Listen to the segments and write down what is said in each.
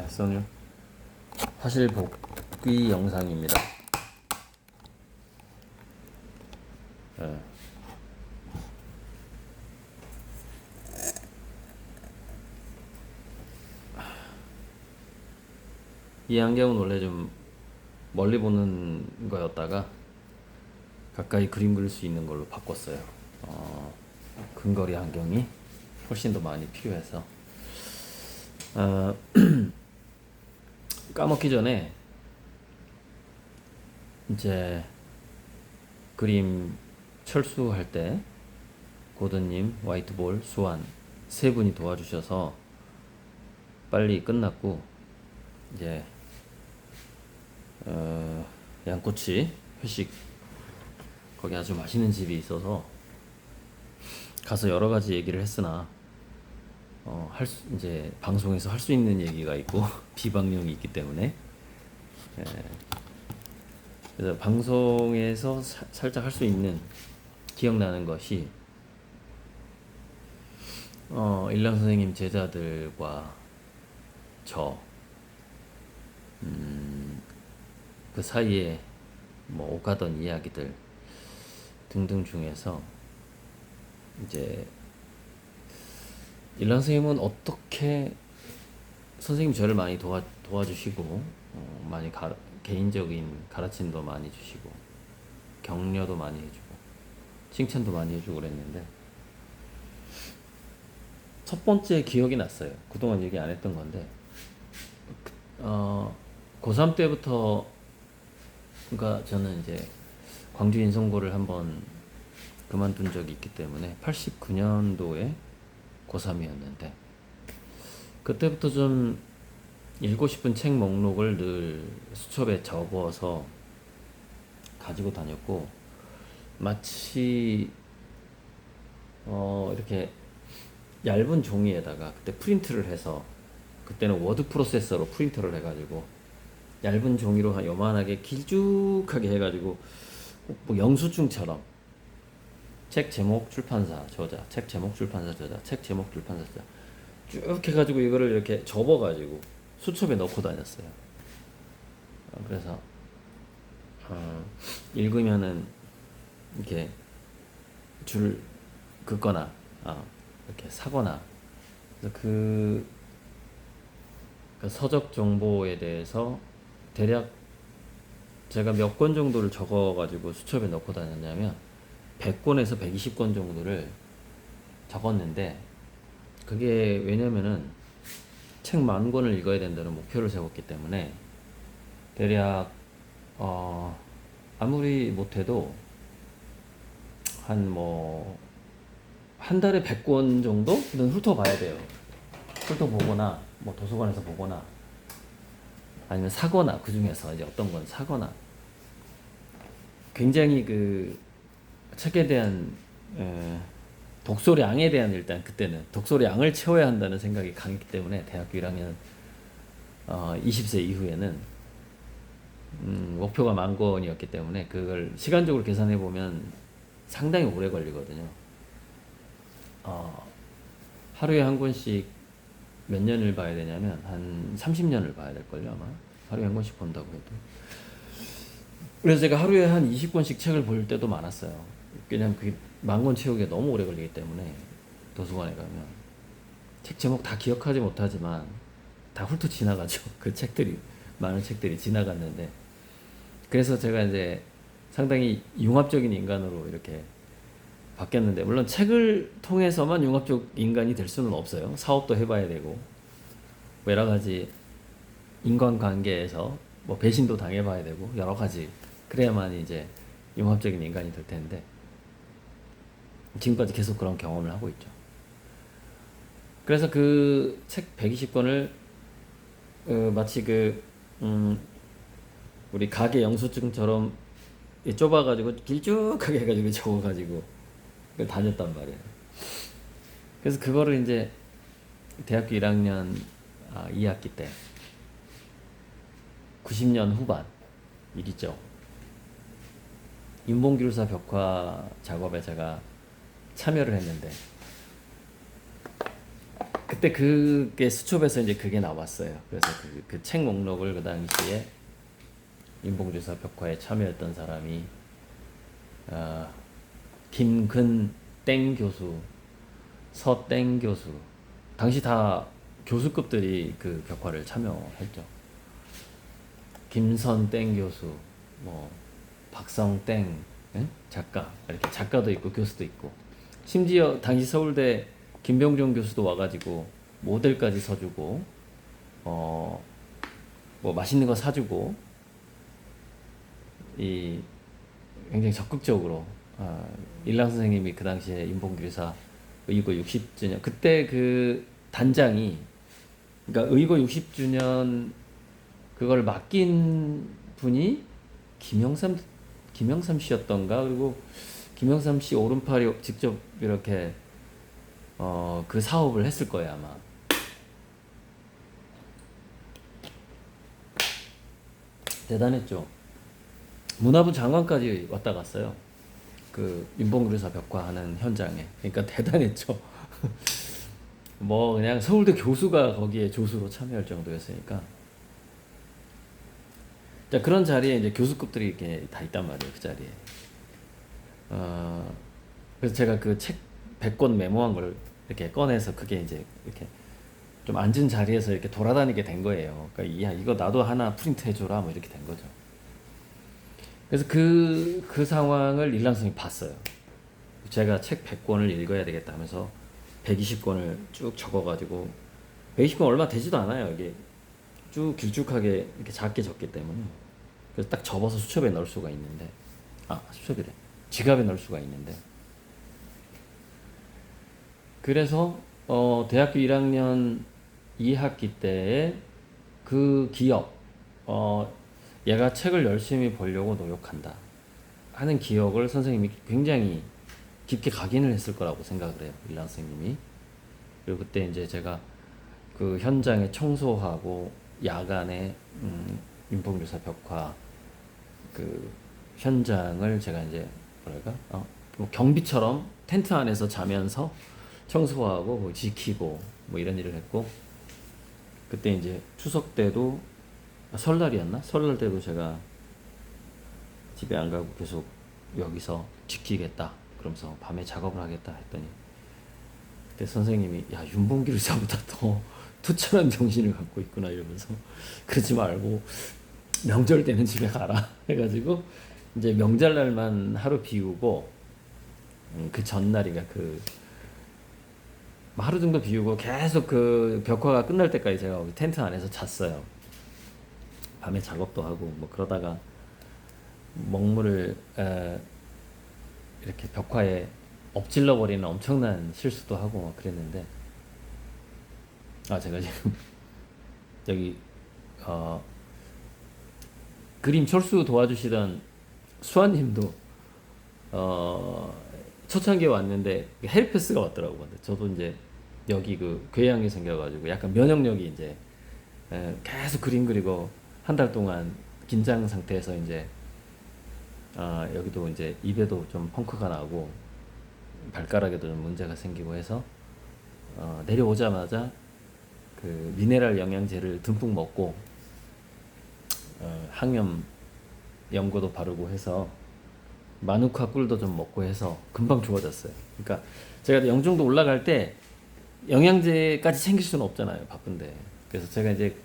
네, 소뉴 화실 복귀 영상입니다. 네. 이 안경은 원래 좀 멀리 보는 거였다가 가까이 그림 그릴 수 있는 걸로 바꿨어요. 근거리 안경이 훨씬 더 많이 필요해서. 까먹기 전에 이제 그림 철수할 때 고든님, 화이트볼, 수완 세 분이 도와주셔서 빨리 끝났고, 이제 양꼬치 회식, 거기 아주 맛있는 집이 있어서 가서 여러 가지 얘기를 했으나 이제 방송에서 할 수 있는 얘기가 있고 비방용이 있기 때문에, 그래서 방송에서 살짝 할 수 있는, 기억나는 것이 일랑 선생님 제자들과 저 그 사이에 뭐 오가던 이야기들 등등 중에서, 이제 일랑 선생님은 어떻게, 선생님 저를 많이 도와주시고 많이 개인적인 가르침도 많이 주시고 격려도 많이 해주고 칭찬도 많이 해주고 그랬는데, 첫 번째 기억이 났어요. 그동안 얘기 안 했던 건데, 고3 때부터, 그러니까 저는 이제 광주 인성고를 한번 그만둔 적이 있기 때문에 89년도에 고3이었는데, 그때부터 좀 읽고 싶은 책 목록을 늘 수첩에 적어서 가지고 다녔고, 마치 이렇게 얇은 종이에다가 그때 프린트를 해서, 그때는 워드 프로세서로 프린터를 해가지고 얇은 종이로 한 요만하게 길쭉하게 해가지고, 뭐 영수증처럼 책 제목 출판사 저자, 책 제목 출판사 저자, 책 제목 출판사 저자 쭉 해가지고 이거를 이렇게 접어가지고 수첩에 넣고 다녔어요. 그래서 읽으면은 이렇게 줄 긋거나 이렇게 사거나, 그래서 그 서적 정보에 대해서 대략 제가 몇 권 정도를 적어가지고 수첩에 넣고 다녔냐면 100권에서 120권 정도를 적었는데, 그게 왜냐면은 책 10,000권을 읽어야 된다는 목표를 세웠기 때문에, 대략 아무리 못해도 한 달에 100권 정도는 훑어봐야 돼요. 훑어보거나 뭐 도서관에서 보거나 아니면 사거나, 그 중에서 이제 어떤 건 사거나. 굉장히 그 책에 대한 독서량에 대한, 일단 그때는 독서량을 채워야 한다는 생각이 강했기 때문에, 대학교 1학년 20세 이후에는 목표가 10,000권이었기 때문에 그걸 시간적으로 계산해 보면 상당히 오래 걸리거든요. 하루에 한 권씩 몇 년을 봐야 되냐면 한 30년을 봐야 될걸요, 아마. 하루에 한 권씩 본다고 해도. 그래서 제가 하루에 한 20권씩 책을 볼 때도 많았어요. 왜냐면 그게 10,000권 채우기가 너무 오래 걸리기 때문에, 도서관에 가면 책 제목 다 기억하지 못하지만 다 훑어 지나가죠. 그 책들이, 많은 책들이 지나갔는데, 그래서 제가 이제 상당히 융합적인 인간으로 이렇게 바뀌었는데, 물론 책을 통해서만 융합적 인간이 될 수는 없어요. 사업도 해봐야 되고 여러 가지 인간관계에서 뭐 배신도 당해봐야 되고 여러 가지, 그래야만 이제 융합적인 인간이 될 텐데, 지금까지 계속 그런 경험을 하고 있죠. 그래서 그 책 120권을 마치 우리 가게 영수증처럼 좁아가지고 길쭉하게 해가지고 적어가지고 그걸 다녔단 말이에요. 그래서 그거를 이제 대학교 1학년 2학기 때 90년 후반 일이죠. 인본기술사 벽화 작업에 제가 참여를 했는데, 그때 그게 수첩에서 이제 그게 나왔어요. 그래서 그 책 목록을 그 당시에 인봉주사 벽화에 참여했던 사람이 김근 땡 교수, 서땡 교수, 당시 다 교수급들이 그 벽화를 참여했죠. 김선 땡 교수, 뭐 박성 땡 작가, 이렇게 작가도 있고 교수도 있고, 심지어 당시 서울대 김병종 교수도 와가지고 모델까지 서주고, 뭐 맛있는 거 사주고, 이 굉장히 적극적으로 일랑 선생님이 그 당시에 인봉교사 의거 60주년 그때 그 단장이, 그러니까 의거 60주년 그걸 맡긴 분이 김영삼 씨였던가. 그리고 김영삼 씨 오른팔이 직접 이렇게 그 사업을 했을 거예요 아마. 대단했죠. 문화부 장관까지 왔다 갔어요. 그 인봉교사 벽화하는 현장에. 그러니까 대단했죠. 뭐 그냥 서울대 교수가 거기에 조수로 참여할 정도였으니까. 자, 그런 자리에 이제 교수급들이 이렇게 다 있단 말이에요, 그 자리에. 그래서 제가 그 책 100권 메모한 걸 이렇게 꺼내서 그게 이제 이렇게 좀 앉은 자리에서 이렇게 돌아다니게 된 거예요. 그러니까 야, 이거 나도 하나 프린트 해줘라, 뭐 이렇게 된 거죠. 그래서 그 상황을 일란 선생님이 봤어요. 제가 책 100권을 읽어야 되겠다 하면서 120권을 쭉 적어가지고, 120권 얼마 되지도 않아요. 이게 쭉 길쭉하게 이렇게 작게 적기 때문에. 그래서 딱 접어서 수첩에 넣을 수가 있는데, 수첩이래. 지갑에 넣을 수가 있는데. 그래서 대학교 1학년 2학기 때에 그 기억, 얘가 책을 열심히 보려고 노력한다 하는 기억을 선생님이 굉장히 깊게 각인을 했을 거라고 생각을 해요, 일란 선생님이. 그리고 그때 이제 제가 그 현장에 청소하고 야간에 인봉교사 벽화 그 현장을 제가 이제 뭐랄까 뭐 경비처럼 텐트 안에서 자면서 청소하고 뭐 지키고 뭐 이런 일을 했고, 그때 이제 추석 때도 설날이었나? 설날 때도 제가 집에 안 가고 계속 여기서 지키겠다 그러면서 밤에 작업을 하겠다 했더니, 그때 선생님이 야, 윤봉길 의사보다 더 투철한 정신을 갖고 있구나 이러면서 그러지 말고 명절 때는 집에 가라 해가지고 이제 명절날만 하루 비우고, 그 전날이가 그 하루 정도 비우고 계속 그 벽화가 끝날 때까지 제가 텐트 안에서 잤어요. 밤에 작업도 하고 뭐 그러다가 먹물을 이렇게 벽화에 엎질러 버리는 엄청난 실수도 하고 막 그랬는데, 제가 지금 여기 그림 철수 도와주시던 수아님도 초창기에 왔는데 헬페스가 왔더라고. 근데 저도 이제 여기 그 궤양이 생겨가지고 약간 면역력이 이제 계속 그림 그리고 한 달 동안 긴장 상태에서 이제 여기도 이제 입에도 좀 펑크가 나고 발가락에도 좀 문제가 생기고 해서 내려오자마자 그 미네랄 영양제를 듬뿍 먹고 항염 연고도 바르고 해서 마누카 꿀도 좀 먹고 해서 금방 좋아졌어요. 그러니까 제가 영종도 올라갈 때 영양제까지 챙길 수는 없잖아요, 바쁜데. 그래서 제가 이제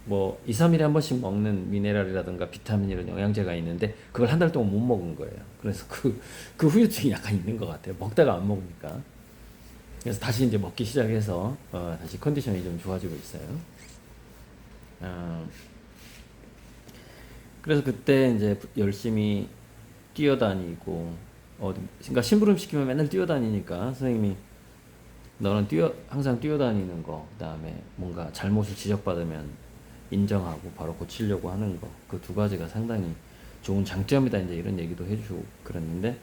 뭐 2, 3일에 한 번씩 먹는 미네랄이라든가 비타민 이런 영양제가 있는데 그걸 한 달 동안 못 먹은 거예요. 그래서 그 후유증이 약간 있는 것 같아요. 먹다가 안 먹으니까. 그래서 다시 이제 먹기 시작해서 다시 컨디션이 좀 좋아지고 있어요. 그래서 그때 이제 열심히 뛰어다니고, 그러니까 심부름 시키면 맨날 뛰어다니니까 선생님이 너는 항상 뛰어다니는 거, 그다음에 뭔가 잘못을 지적받으면 인정하고 바로 고치려고 하는 거, 그 두 가지가 상당히 좋은 장점이다 이제 이런 얘기도 해주고 그랬는데,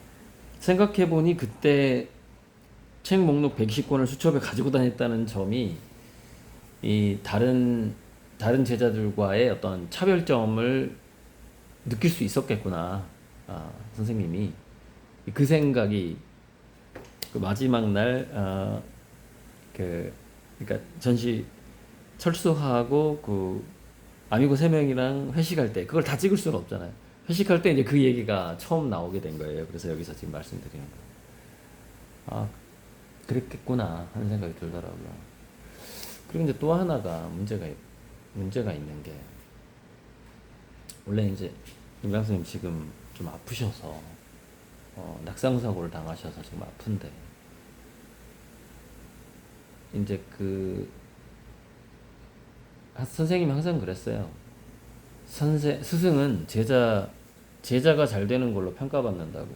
생각해보니 그때 책 목록 120권을 수첩에 가지고 다녔다는 점이 이 다른 제자들과의 어떤 차별점을 느낄 수 있었겠구나. 선생님이 그 생각이 그 마지막 날 그 그러니까 전시 철수하고 그 아미고 3명이랑 회식할 때 그걸 다 찍을 수는 없잖아요. 회식할 때 이제 그 얘기가 처음 나오게 된 거예요. 그래서 여기서 지금 말씀드리는 거예요. 아, 그랬겠구나 하는 생각이 들더라고요. 그리고 이제 또 하나가 문제가 있는 게, 원래 이제 임강 선생님 지금 좀 아프셔서 낙상사고를 당하셔서 지금 아픈데, 이제 그 선생님이 항상 그랬어요. 스승은 제자가 잘 되는 걸로 평가받는다고.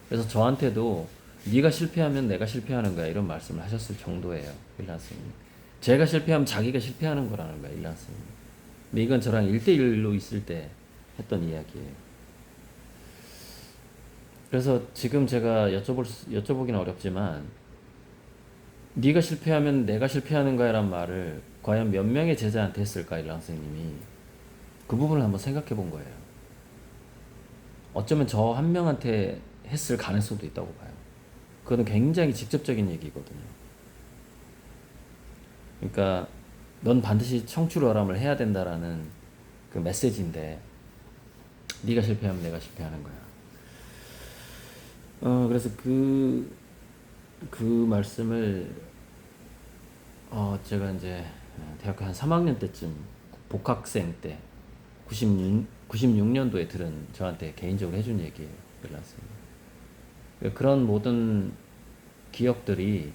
그래서 저한테도 네가 실패하면 내가 실패하는 거야 이런 말씀을 하셨을 정도예요, 일란스님. 제가 실패하면 자기가 실패하는 거라는 거야, 일란스님. 근데 이건 저랑 1대1로 있을 때 했던 이야기예요. 그래서 지금 제가 여쭤보기는 어렵지만, 네가 실패하면 내가 실패하는 거야 라는 말을 과연 몇 명의 제자한테 했을까, 일란 선생님이. 그 부분을 한번 생각해 본 거예요. 어쩌면 저 한 명한테 했을 가능성도 있다고 봐요. 그거는 굉장히 직접적인 얘기거든요. 그러니까 넌 반드시 청출어람을 해야 된다라는 그 메시지인데, 네가 실패하면 내가 실패하는 거야. 그래서 그 말씀을 제가 이제 대학교 한 3학년 때쯤 복학생 때 96년도에 들은, 저한테 개인적으로 해준 얘기예요. 일났습니다. 그런 모든 기억들이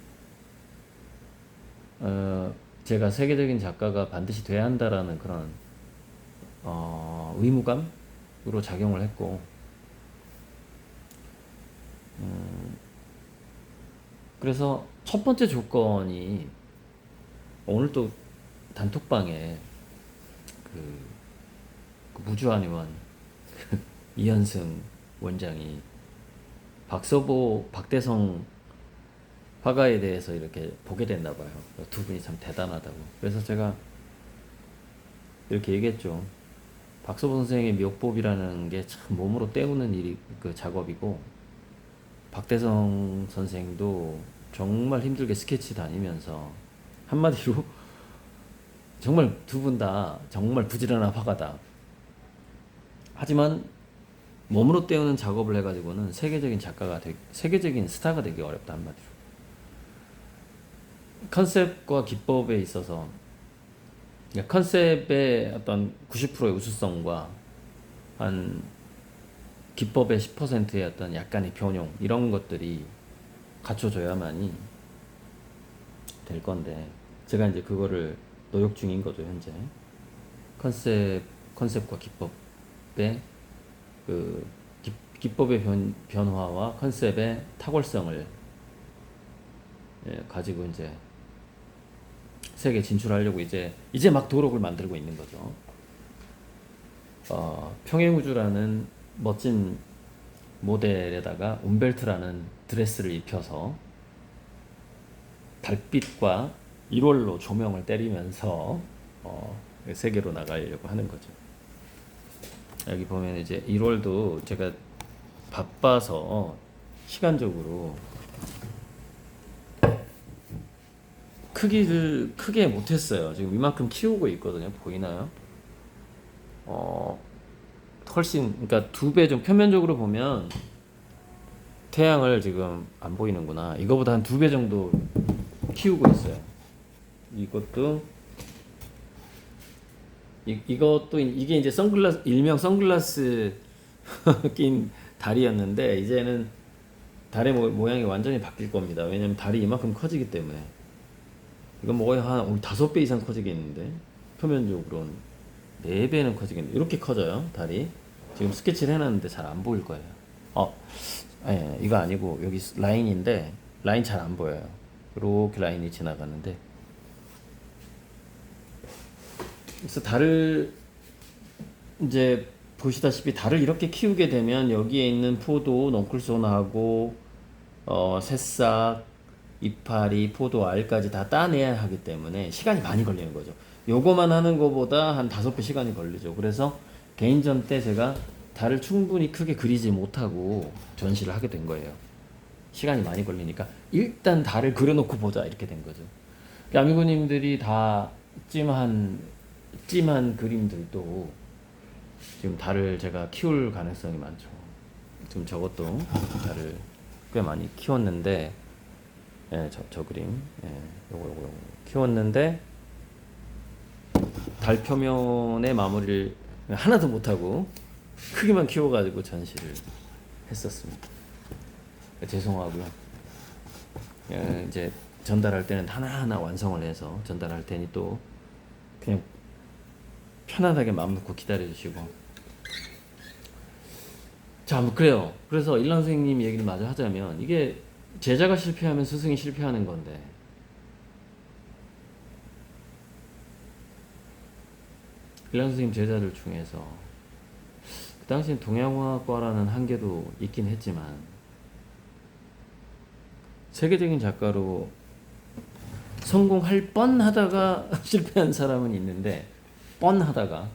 제가 세계적인 작가가 반드시 돼야 한다라는 그런 의무감으로 작용을 했고, 그래서 첫 번째 조건이, 오늘 또 단톡방에 그 무주한의원 이현승 원장이 박대성 화가에 대해서 이렇게 보게 됐나 봐요. 두 분이 참 대단하다고. 그래서 제가 이렇게 얘기했죠. 박서보 선생의 묘법이라는 게 참 몸으로 때우는 일이, 그 작업이고, 박대성 선생도 정말 힘들게 스케치 다니면서, 한마디로 정말 두 분 다 정말 부지런한 화가다. 하지만 몸으로 때우는 작업을 해가지고는 세계적인 스타가 되기 어렵다, 한마디로. 컨셉과 기법에 있어서, 그러니까 컨셉의 어떤 90%의 우수성과 한 기법의 10%의 어떤 약간의 변형, 이런 것들이 갖춰져야만이 될 건데, 제가 이제 그거를 노력 중인 거죠, 현재. 컨셉과 기법의 기법의 변화와 컨셉의 탁월성을 가지고 이제 세계 진출하려고 이제 막 도록을 만들고 있는 거죠. 평행우주라는 멋진 모델에다가 움벨트라는 드레스를 입혀서 달빛과 1월로 조명을 때리면서 세계로 나가려고 하는 거죠. 여기 보면 이제 1월도 제가 바빠서 시간적으로 크기를 크게 못했어요. 지금 이만큼 키우고 있거든요. 보이나요? 훨씬, 그러니까 2배 좀, 표면적으로 보면 태양을 지금 안 보이는구나. 이거보다 한 2배 정도 키우고 있어요. 이것도 이게 이제 선글라스, 일명 선글라스 낀 달이었는데, 이제는 달의 모양이 완전히 바뀔 겁니다. 왜냐면 달이 이만큼 커지기 때문에. 이건 거의 한 5배 이상 커지겠는데, 표면적으로는 4배는 커지겠는데, 이렇게 커져요, 달이. 지금 스케치를 해놨는데 잘 안 보일 거예요. 이거 아니고 여기 라인인데, 라인 잘 안 보여요. 이렇게 라인이 지나가는데, 그래서 달을 이제 보시다시피 달을 이렇게 키우게 되면 여기에 있는 포도, 넝쿨소나하고 새싹, 이파리, 포도, 알까지 다 따내야 하기 때문에 시간이 많이 걸리는 거죠. 요거만 하는 것보다 한 5배 시간이 걸리죠. 그래서 개인전 때 제가 달을 충분히 크게 그리지 못하고 전시를 하게 된 거예요. 시간이 많이 걸리니까 일단 달을 그려놓고 보자, 이렇게 된 거죠. 아미고님들이 다 찜한 그림들도 지금 달을 제가 키울 가능성이 많죠. 지금 저것도 달을 꽤 많이 키웠는데, 예, 저 그림, 예, 요거 키웠는데 달 표면의 마무리를 하나도 못하고 크기만 키워가지고 전시를 했었습니다. 죄송하고요. 예, 이제 전달할 때는 하나하나 완성을 해서 전달할 테니 또 그냥 편안하게 마음 놓고 기다려주시고. 자, 뭐 그래요. 그래서 일란 선생님 얘기를 마저 하자면, 이게 제자가 실패하면 스승이 실패하는 건데, 일란 선생님 제자들 중에서 그 당시엔 동양화과라는 한계도 있긴 했지만 세계적인 작가로 성공할 뻔하다가 실패한 사람은 있는데, 뻔하다가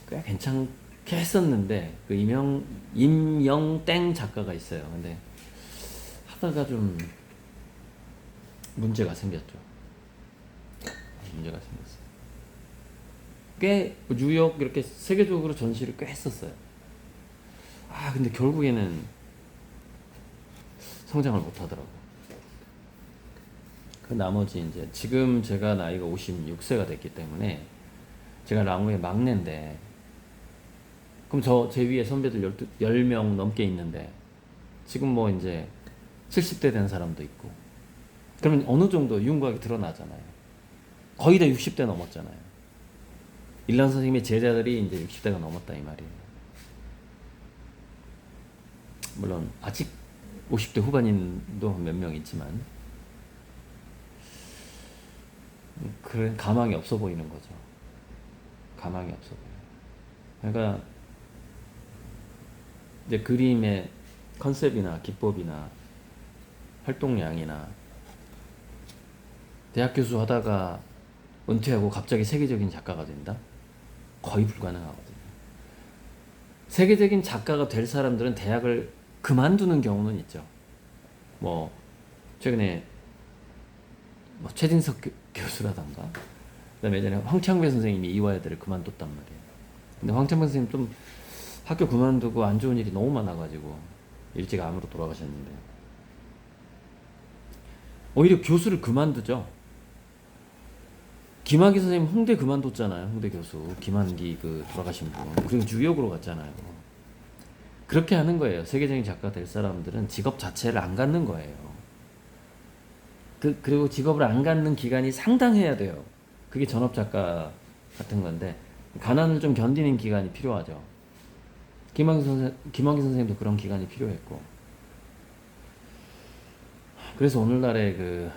꽤 괜찮게 했었는데, 그 임영땡 작가가 있어요. 근데 하다가 좀 문제가 생겼죠. 문제가 생겼어요. 꽤 뉴욕 이렇게 세계적으로 전시를 꽤 했었어요. 근데 결국에는 성장을 못 하더라고. 그 나머지 이제 지금 제가 나이가 56세가 됐기 때문에, 제가 랑우의 막내인데, 그럼 제 위에 선배들 10명 넘게 있는데, 지금 뭐 이제 70대 된 사람도 있고, 그러면 어느 정도 윤곽이 드러나잖아요. 거의 다 60대 넘었잖아요. 일란 선생님의 제자들이 이제 60대가 넘었다 이 말이에요. 물론 아직 50대 후반인도 몇 명 있지만, 그런 가망이 없어 보이는 거죠. 가망이 없어 보여요. 그러니까 이제 그림의 컨셉이나 기법이나 활동량이나, 대학 교수 하다가 은퇴하고 갑자기 세계적인 작가가 된다? 거의 불가능하거든요. 세계적인 작가가 될 사람들은 대학을 그만두는 경우는 있죠. 뭐 최근에 뭐 최진석 교수라던가, 그다음에 예전에 황창배 선생님이 이화여대를 그만뒀단 말이에요. 근데 황창배 선생님 좀 학교 그만두고 안 좋은 일이 너무 많아가지고 일찍 암으로 돌아가셨는데, 오히려 교수를 그만두죠. 김학의 선생님 홍대 그만뒀잖아요. 홍대 교수 김한기 그 돌아가신 분. 그리고 뉴욕으로 갔잖아요. 그렇게 하는 거예요. 세계적인 작가 될 사람들은 직업 자체를 안 갖는 거예요. 그리고 직업을 안 갖는 기간이 상당해야 돼요. 그게 전업 작가 같은 건데, 가난을 좀 견디는 기간이 필요하죠. 김학의 선생님도 그런 기간이 필요했고. 그래서 오늘날의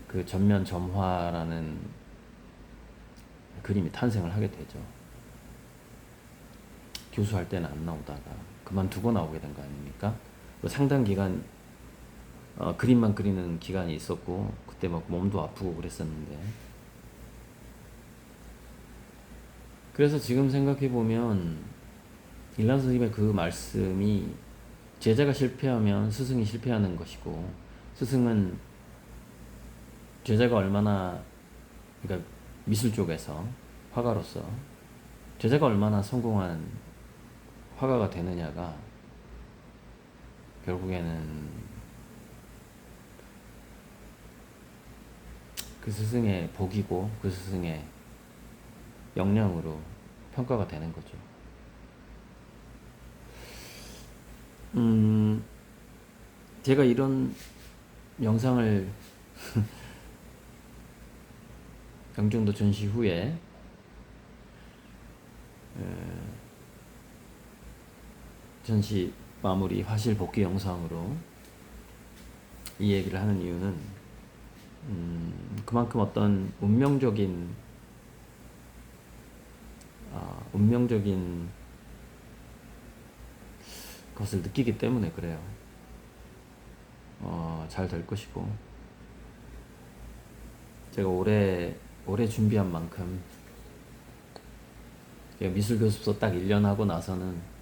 그 전면 점화라는 그림이 탄생을 하게 되죠. 교수할 때는 안 나오다가 그만두고 나오게 된 거 아닙니까? 상당 기간 그림만 그리는 기간이 있었고, 그때 막 몸도 아프고 그랬었는데, 그래서 지금 생각해 보면 일란 선생님의 그 말씀이, 제자가 실패하면 스승이 실패하는 것이고, 스승은 제자가 얼마나, 그러니까 미술 쪽에서 화가로서 제자가 얼마나 성공한 화가가 되느냐가 결국에는 그 스승의 복이고, 그 스승의 역량으로 평가가 되는 거죠. 제가 이런 영상을 영종도 전시 후에 전시 마무리 화실 복귀 영상으로 이 얘기를 하는 이유는, 그만큼 어떤 운명적인 것을 느끼기 때문에 그래요. 잘 될 것이고, 제가 오래 준비한 만큼, 미술 교습소 딱 1년 하고 나서는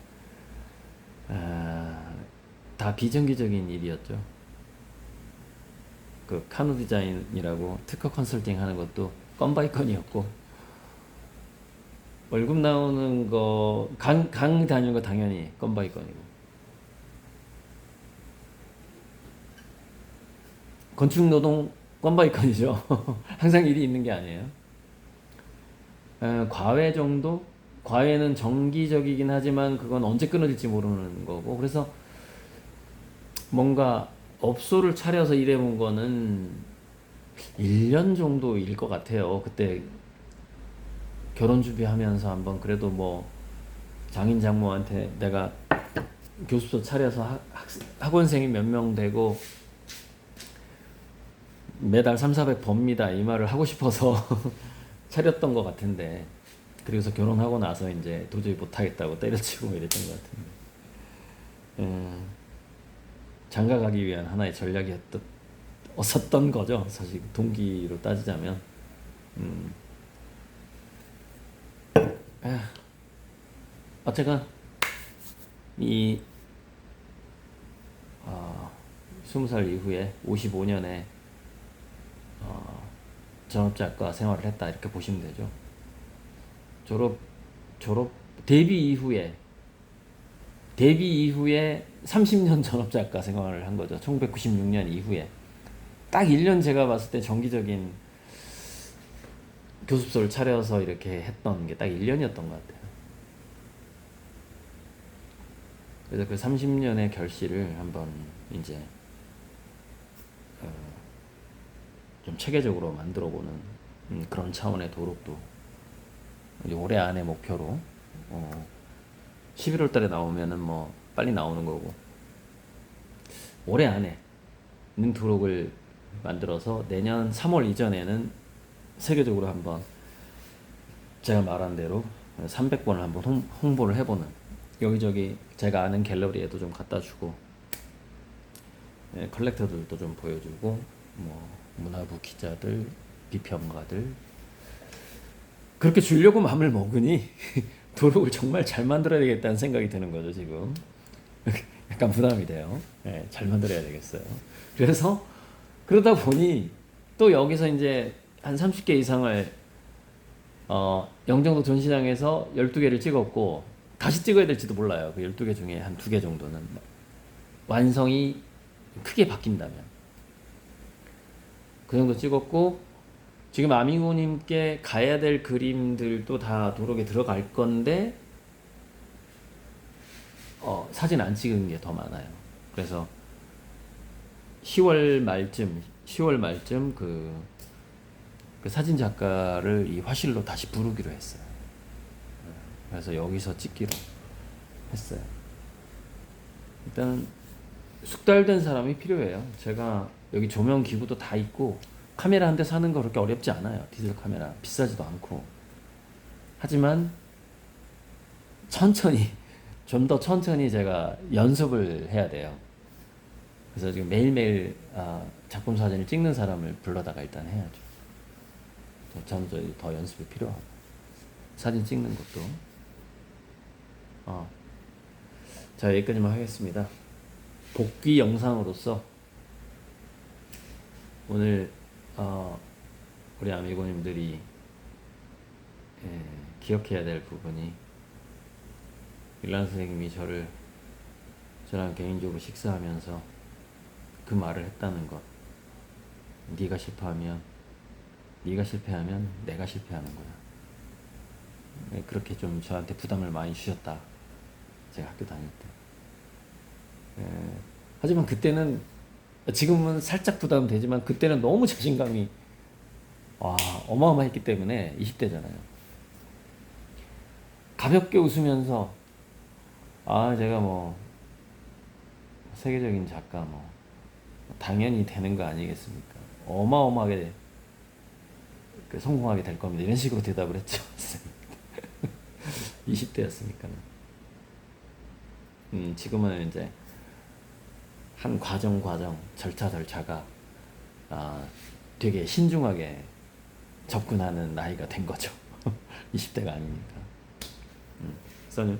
다 비정기적인 일이었죠. 그 카누 디자인이라고 특허 컨설팅 하는 것도 건바이 건이었고, 월급 나오는 거, 강 다니는 거 당연히 건바이 건이고, 건축 노동 건바이 건이죠. 항상 일이 있는 게 아니에요. 과외 정도? 과외는 정기적이긴 하지만 그건 언제 끊어질지 모르는 거고, 그래서 뭔가 업소를 차려서 일해본 거는 1년 정도일 것 같아요. 그때 결혼 준비하면서 한번 그래도 뭐 장인 장모한테 내가 교습소 차려서 학원생이 몇 명 되고 매달 3,400 법니다 이 말을 하고 싶어서 차렸던 것 같은데, 그래서 결혼하고 나서 이제 도저히 못하겠다고 때려치고 이랬던 것 같은데, 장가 가기 위한 하나의 전략이었던 거죠. 사실 동기로 따지자면. 어쨌건 이 20살 이후에 55년에 전업작가 생활을 했다 이렇게 보시면 되죠. 졸업 데뷔 이후에 30년 전업작가 생활을 한 거죠. 1996년 이후에 딱 1년 제가 봤을 때 정기적인 교습소를 차려서 이렇게 했던 게 딱 1년이었던 것 같아요. 그래서 그 30년의 결실을 한번 이제 좀 체계적으로 만들어보는 그런 차원의 도록도 이제 올해 안에 목표로 11월 달에 나오면은 뭐 빨리 나오는 거고, 올해 안에는 도록을 만들어서 내년 3월 이전에는 세계적으로 한번 제가 말한 대로 300번을 한번 홍보를 해보는, 여기저기 제가 아는 갤러리에도 좀 갖다 주고, 컬렉터들도 좀 보여주고, 뭐 문화부 기자들, 비평가들, 그렇게 주려고 마음을 먹으니 도록을 정말 잘 만들어야 되겠다는 생각이 드는 거죠. 지금 약간 부담이 돼요. 네, 잘 만들어야 되겠어요. 그래서 그러다 보니 또 여기서 이제 한 30개 이상을 영종도 전시장에서 12개를 찍었고, 다시 찍어야 될지도 몰라요. 그 12개 중에 한 2개 정도는 완성이 크게 바뀐다면 그 정도 찍었고, 지금 아미고님께 가야 될 그림들도 다 도록에 들어갈 건데 사진 안 찍은 게 더 많아요. 그래서 10월 말쯤 그 사진 작가를 이 화실로 다시 부르기로 했어요. 그래서 여기서 찍기로 했어요. 일단 숙달된 사람이 필요해요. 제가 여기 조명 기구도 다 있고 카메라 한 대 사는 거 그렇게 어렵지 않아요. 디지털 카메라 비싸지도 않고. 하지만 좀 더 천천히 제가 연습을 해야 돼요. 그래서 지금 매일매일 작품 사진을 찍는 사람을 불러다가 일단 해야죠. 저는 더 연습이 필요하고, 사진 찍는 것도. 자, 여기까지만 하겠습니다. 복귀 영상으로서 오늘 우리 아미고님들이 기억해야 될 부분이, 일란 선생님이 저랑 개인적으로 식사하면서 그 말을 했다는 것. 네가 실패하면 내가 실패하는 거야. 그렇게 좀 저한테 부담을 많이 주셨다, 제가 학교 다닐 때. 하지만 그때는, 지금은 살짝 부담되지만 그때는 너무 자신감이 어마어마했기 때문에, 20대잖아요. 가볍게 웃으면서 제가 뭐 세계적인 작가 뭐 당연히 되는 거 아니겠습니까? 어마어마하게 성공하게 될 겁니다. 이런 식으로 대답을 했죠. 20대였으니까는. 지금은 이제 한 과정 절차가 되게 신중하게 접근하는 나이가 된 거죠. 20대가 아니니까. 써님.